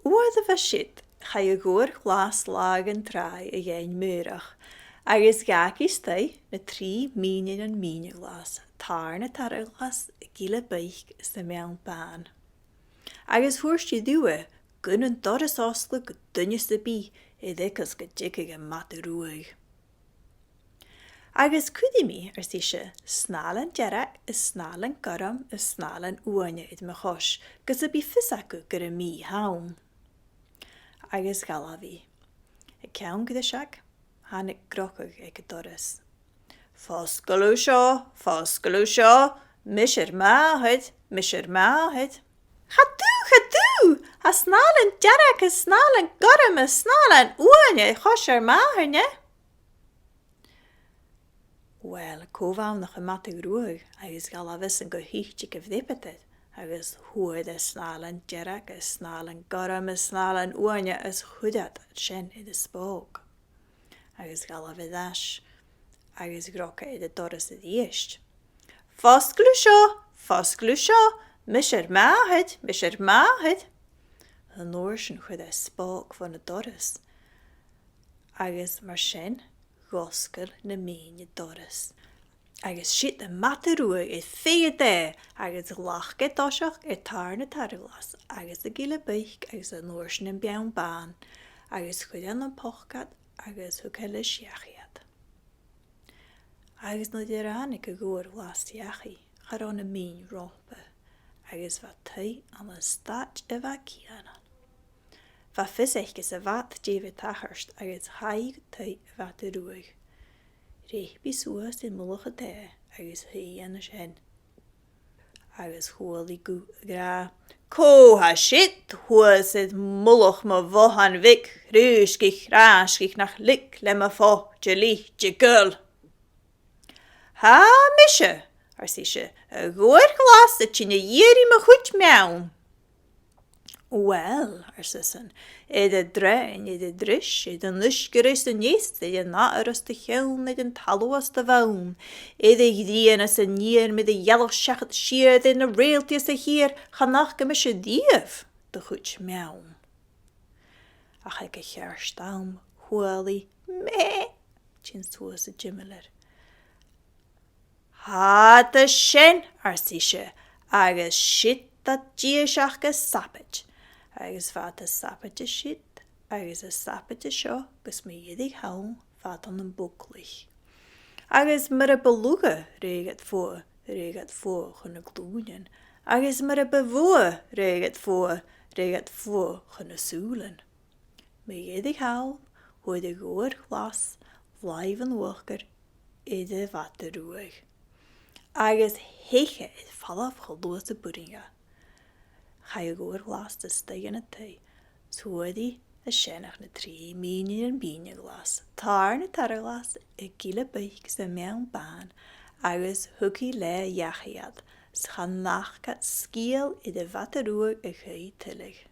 Oer de vashit, ga je goor Ghlas lagen trai a yen murach. Agus gaki stay na 3 minion and minion Ghlas, tar na tar Ghlas gile beich is de mewn ban. Agus hwrst je duwe, gunnen doris osle gedunjes de bi, edekas gedikkige matte roeg. Agus kudimi sische, snalen jarak is snalen garam is snalen uanje id me chosh, gus a bi fisaku gure mi haum. Agus galavi. Ik kaun gudishak, han ik grokig ik doris. Fosgalusha, misher mahed. Gadu, ha snalen jarak is snalen garam is snalen uanje chosher maherne. Wel, kovam nog een matte roeg, agus galavis en go hichtje gevdippetet, agus hoed is snalen jarak is snalen garam is snalen uanje is hudat shen in de spook. Agus galavidash, agus grokke in de doris het eerst. Fosglusha, misher mahed. De Noorschen huda spook van de doris. Agus mar shen, gosker na mine doris. Agus shit de matte roeg het vee de, agus lachke doshach tar na targlas, agus de gile beich, agus de Noorschen en bian baan, agus chudan an pochgat, agus hukele shiachiat. Agus no diranik a goor last yachi, garon a mine rompe, agus wat tei an een staat evakianan. Va fysechkes a wat djewe tachерst, agus haig tei wat de roeg. Reich bisuas in mullige tei, agus hei en shen. Agus hooli gu gra. Ko ha shit, hoes het mullig me vohan wik, raaskich nach lik, lemme fo, jeli, jegul. Ha, misje, sische, a goor Ghlas dat je ne jeri me goed mewn. Wel, sissen, de drein, de drish, de nushgeris de nest, de naeris de giln, de taloas de woon, de gdienis de nier met de yellow shachet sheer, de reeltjes de hier, ganach gemische dief, de goed mewn. Ach, ik gerstam, hooli, meh, chins hoes de jimmeler. Ha de shen, sische, agus shit dat jieshach gesapet. Agus vat a sapete shit, agus a sapete sho, gus me yedig haun, vat an een boeklich. Agus mer a beluge reget voor gunne gloeien. Agus mer a bevoe reget voor gunne soelen. Me yedig haun, hoe de goor Ghlas, blijven worker, ede wat de roeg. Agus hege het valaf geloze boeringa. Ga je goor Ghlas te stegen het thee. Zo die a shenach na 3 minion en binion Ghlas. Tar na targlas, a gile beik se mewn baan. Agus hookie le jachiad. Schan nachgat skiel i de wateroer a gei tillig.